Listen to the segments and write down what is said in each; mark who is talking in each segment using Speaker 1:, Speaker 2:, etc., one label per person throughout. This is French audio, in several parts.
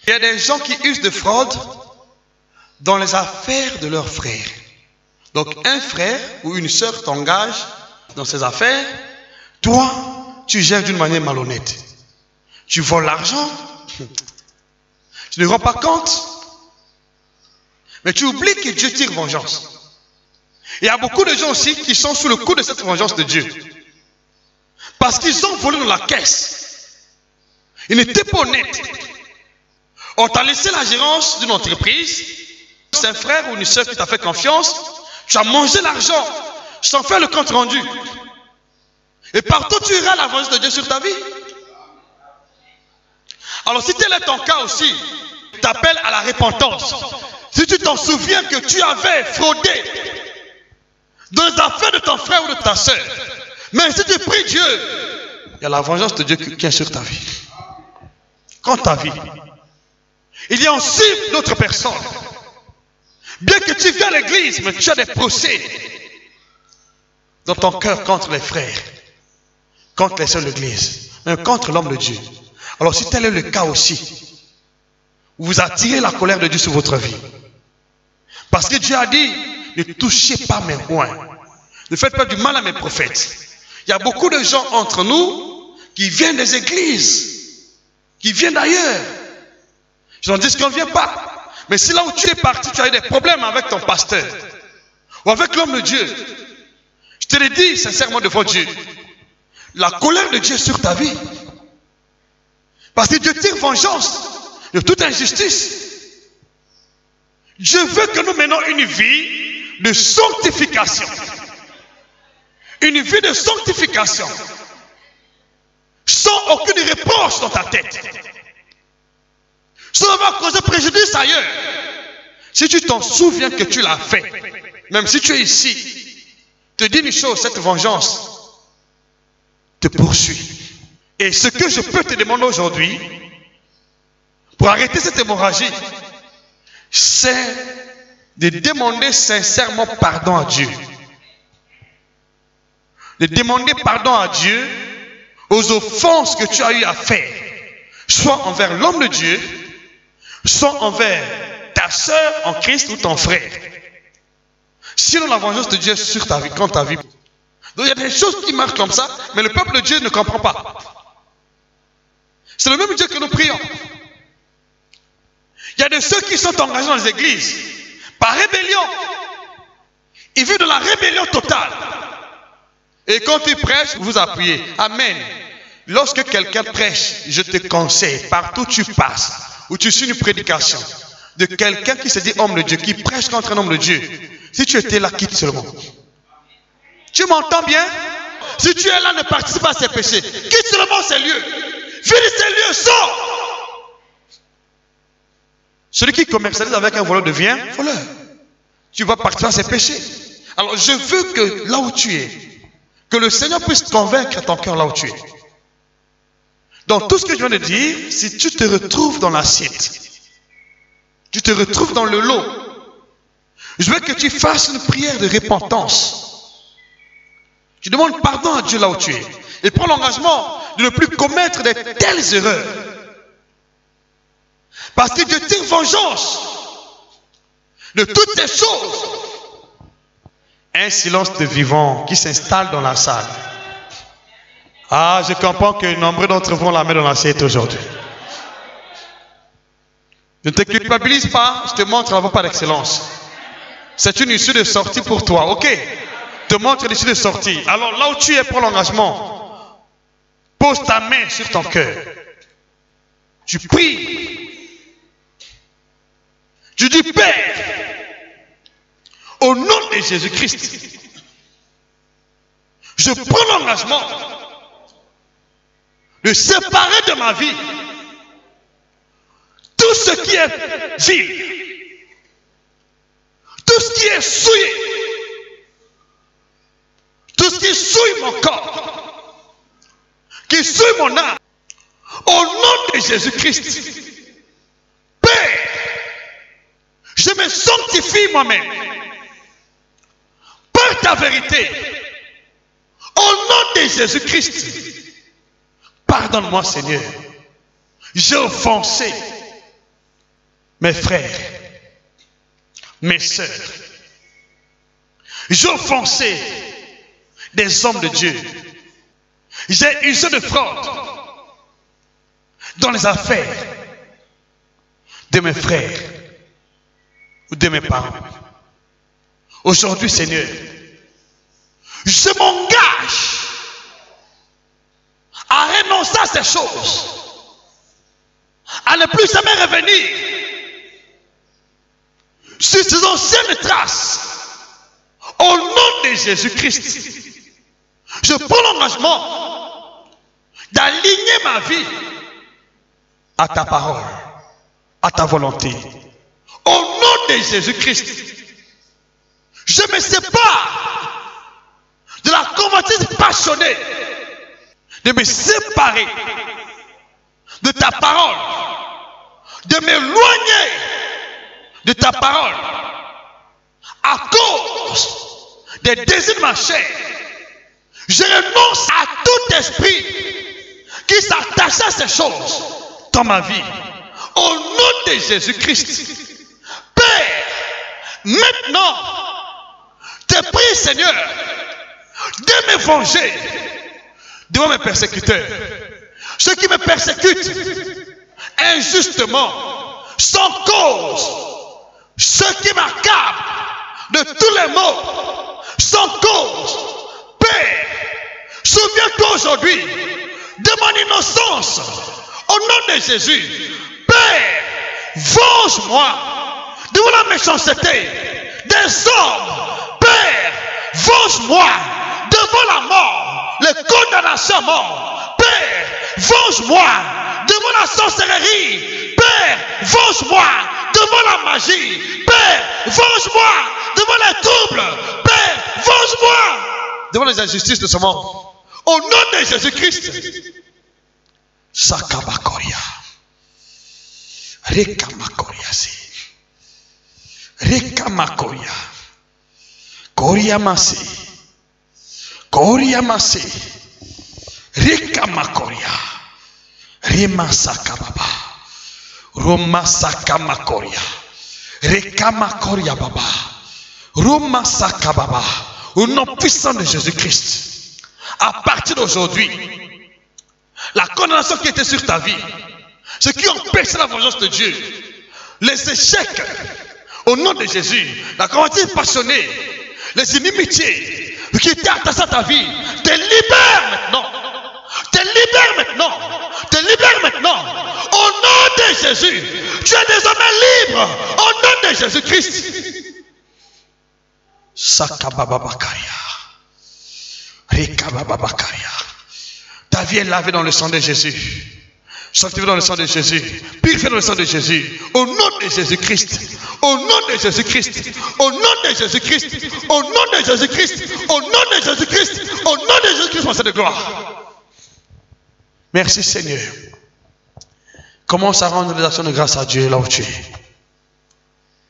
Speaker 1: Il y a des gens qui usent de fraude dans les affaires de leurs frères. Donc un frère ou une sœur t'engage dans ses affaires. Toi, tu gères d'une manière malhonnête. Tu voles l'argent. Tu ne rends pas compte. Mais tu oublies que Dieu tire vengeance. Il y a beaucoup de gens aussi qui sont sous le coup de cette vengeance de Dieu. Parce qu'ils ont volé dans la caisse. Ils n'étaient pas honnêtes. On t'a laissé la gérance d'une entreprise. C'est un frère ou une soeur qui t'a fait confiance. Tu as mangé l'argent sans faire le compte rendu. Et partout tu iras la vengeance de Dieu sur ta vie. Alors si tel est ton cas aussi, t'appelles à la repentance. Si tu t'en souviens que tu avais fraudé dans les affaires de ton frère ou de ta soeur, mais si tu pries Dieu, il y a la vengeance de Dieu qui est sur ta vie. Quand ta vie, il y a aussi d'autres personnes. Bien que tu viens à l'église, mais tu as des procès dans ton cœur contre les frères, contre les sœurs de l'église, même contre l'homme de Dieu. Alors si tel est le cas aussi, vous attirez la colère de Dieu sur votre vie. Parce que Dieu a dit, ne touchez pas mes oints. Ne faites pas du mal à mes prophètes. Il y a beaucoup de gens entre nous qui viennent des églises, qui viennent d'ailleurs. Ils ont dit qu'on ne vient pas. Mais si là où tu es parti, tu as eu des problèmes avec ton pasteur ou avec l'homme de Dieu, je te le dis sincèrement devant Dieu, la colère de Dieu est sur ta vie. Parce que Dieu tire vengeance de toute injustice. Dieu veut que nous menions une vie de sanctification. Une vie de sanctification. Sans aucune reproche dans ta tête. Sans avoir causé préjudice ailleurs. Si tu t'en souviens que tu l'as fait, même si tu es ici, te dis une chose, cette vengeance te poursuit. Et ce que je peux te demander aujourd'hui, pour arrêter cette hémorragie, c'est de demander sincèrement pardon à Dieu. De demander pardon à Dieu aux offenses que tu as eu à faire, soit envers l'homme de Dieu, soit envers ta sœur en Christ ou ton frère. Sinon la vengeance de Dieu est sur ta vie, contre ta vie. Donc il y a des choses qui marchent comme ça, mais le peuple de Dieu ne comprend pas. C'est le même Dieu que nous prions. Il y a de ceux qui sont engagés dans les églises par rébellion. Ils vivent de la rébellion totale. Et quand ils prêchent, vous appuyez. Amen. Lorsque quelqu'un prêche, je te conseille, partout tu passes, où tu suis une prédication de quelqu'un qui se dit homme de Dieu, qui prêche contre un homme de Dieu. Si tu étais là, quitte seulement. Tu m'entends bien? Si tu es là, ne participe pas à ces péchés. Quitte seulement ces lieux. Finis ces lieux, sors. Celui qui commercialise avec un voleur devient voleur. Tu vas participer à ces péchés. Alors je veux que là où tu es, que le Seigneur puisse convaincre ton cœur là où tu es. Dans tout ce que je viens de dire, si tu te retrouves dans l'assiette, tu te retrouves dans le lot, je veux que tu fasses une prière de repentance. Tu demandes pardon à Dieu là où tu es. Et prends l'engagement de ne plus commettre de telles erreurs. Parce que Dieu tire vengeance de toutes ces choses. Un silence de vivant qui s'installe dans la salle. Ah, je comprends que nombreux d'entre vous ont la main dans l'assiette aujourd'hui. Ne te culpabilise pas, je te montre la voie par excellence. C'est une issue de sortie pour toi, ok? Je te montre l'issue de sortie. Alors là où tu es, prends l'engagement. Pose ta main sur ton cœur. Tu pries. Tu dis, Père, au nom de Jésus-Christ, je prends l'engagement de séparer de ma vie tout ce qui est vil, tout ce qui est souillé, tout ce qui souille mon corps, qui souille mon âme, au nom de Jésus-Christ. Père, je me sanctifie moi-même par ta vérité, au nom de Jésus-Christ. Pardonne-moi, Seigneur. J'ai offensé mes frères, mes sœurs, j'ai offensé des hommes de Dieu. J'ai usé de fraude dans les affaires de mes frères ou de mes parents. Aujourd'hui, Seigneur, je m'engage à renoncer à ces choses, à ne plus jamais revenir sur ces anciennes traces. Au nom de Jésus-Christ, je prends l'engagement d'aligner ma vie à ta parole, à ta volonté. Au nom de Jésus-Christ, je me sépare de la convoitise passionnée, de me séparer de ta parole, de m'éloigner de ta parole à cause des désirs de ma chair. Je renonce à tout esprit qui s'attache à ces choses dans ma vie. Au nom de Jésus-Christ, Père, maintenant, te prie, Seigneur, de me venger devant mes persécuteurs. Ceux qui me persécutent injustement, sans cause, ceux qui m'accablent de tous les maux, sans cause. Père, souviens-toi aujourd'hui de mon innocence. Au nom de Jésus, Père, venge-moi devant la méchanceté des hommes. Père, venge-moi devant la mort, les condamnations à mort. Père, venge-moi devant la sorcellerie. Père, venge-moi devant la magie. Père, venge-moi devant les troubles. Père, venge-moi devant les injustices de ce monde. Au nom de Jésus-Christ. Sakabakoria. Rekamakoria si. Rekamakoria. Koria masi. Koria masi. Rekamakoria. Remasakababa. Romasakamakoria. Rekamakoria baba. Romasakababa. Au nom puissant de Jésus-Christ. À partir d'aujourd'hui, la condamnation qui était sur ta vie, ce qui empêche la vengeance de Dieu, les échecs, au nom de Jésus, la convoitise passionnée, les inimitiés qui étaient attachées à ta vie, te libèrent maintenant. Te libère maintenant. Te libère maintenant. Au nom de Jésus. Tu es désormais libre. Au nom de Jésus-Christ. Sakabababakaria. Rekabababakaria. Ta vie est lavée dans le sang de Jésus. Sanctifiée dans le sang de Jésus. Purifiée dans le sang de Jésus. Au nom de Jésus-Christ. Au nom de Jésus-Christ. Au nom de Jésus-Christ. Au nom de Jésus-Christ. Au nom de Jésus-Christ. Au nom de Jésus-Christ, mon Seigneur de gloire. Merci Seigneur. Commence à rendre des actions de grâce à Dieu là où tu es.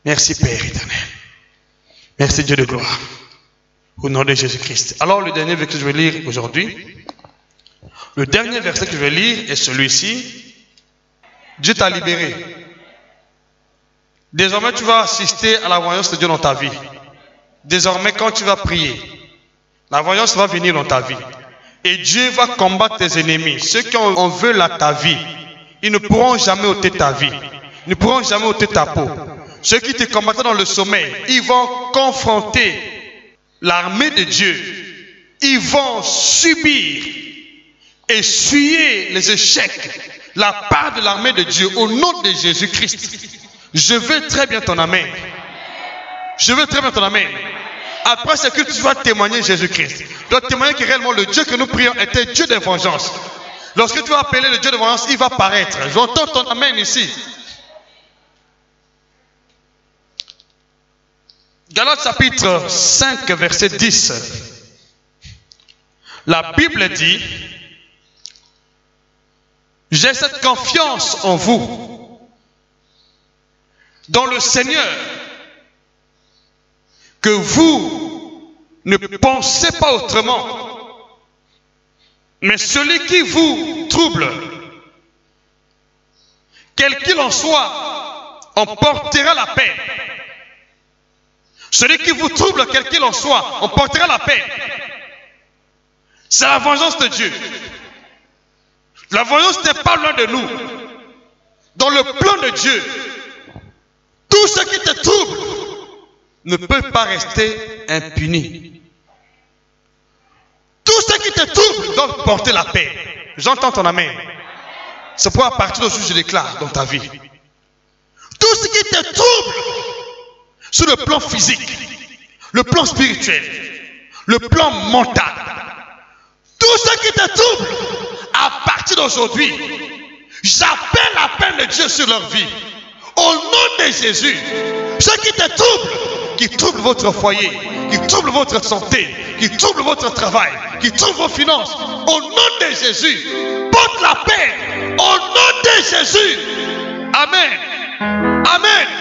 Speaker 1: Merci Père éternel. Merci Dieu de gloire. Au nom de Jésus-Christ. Alors le dernier verset que je vais lire aujourd'hui. Le dernier verset que je vais lire est celui-ci. Dieu t'a libéré. Désormais tu vas assister à la voyance de Dieu dans ta vie. Désormais quand tu vas prier, la voyance va venir dans ta vie. Et Dieu va combattre tes ennemis. Ceux qui en veulent à ta vie, ils ne pourront jamais ôter ta vie. Ils ne pourront jamais ôter ta peau. Ceux qui te combattent dans le sommeil, ils vont confronter l'armée de Dieu. Ils vont subir, essuyer les échecs, la part de l'armée de Dieu au nom de Jésus-Christ. Je veux très bien ton amen. Je veux très bien ton amen. Après ce que tu vas témoigner Jésus-Christ. Tu dois témoigner que réellement le Dieu que nous prions était Dieu de vengeance. Lorsque tu vas appeler le Dieu de vengeance, il va paraître. J'entends ton amen ici. Galates chapitre 5 verset 10. La Bible dit: j'ai cette confiance en vous, dans le Seigneur, que vous ne pensez pas autrement. Mais celui qui vous trouble, quel qu'il en soit, on portera la paix. Celui qui vous trouble, quel qu'il en soit, on portera la paix. C'est la vengeance de Dieu. La vengeance n'est pas loin de nous. Dans le plan de Dieu, tout ce qui te trouble ne peut pas rester impuni. Tout ce qui te trouble doit porter la paix. J'entends ton amen. C'est pourquoi à partir d'aujourd'hui, je déclare dans ta vie. Tout ce qui te trouble, sur le plan physique, le plan spirituel, le plan mental, tout ce qui te trouble, à partir d'aujourd'hui, j'appelle la paix de Dieu sur leur vie. Au nom de Jésus, ce qui te trouble, qui trouble votre foyer, qui trouble votre santé, qui trouble votre travail, qui trouble vos finances, au nom de Jésus, porte la paix. Au nom de Jésus. Amen. Amen.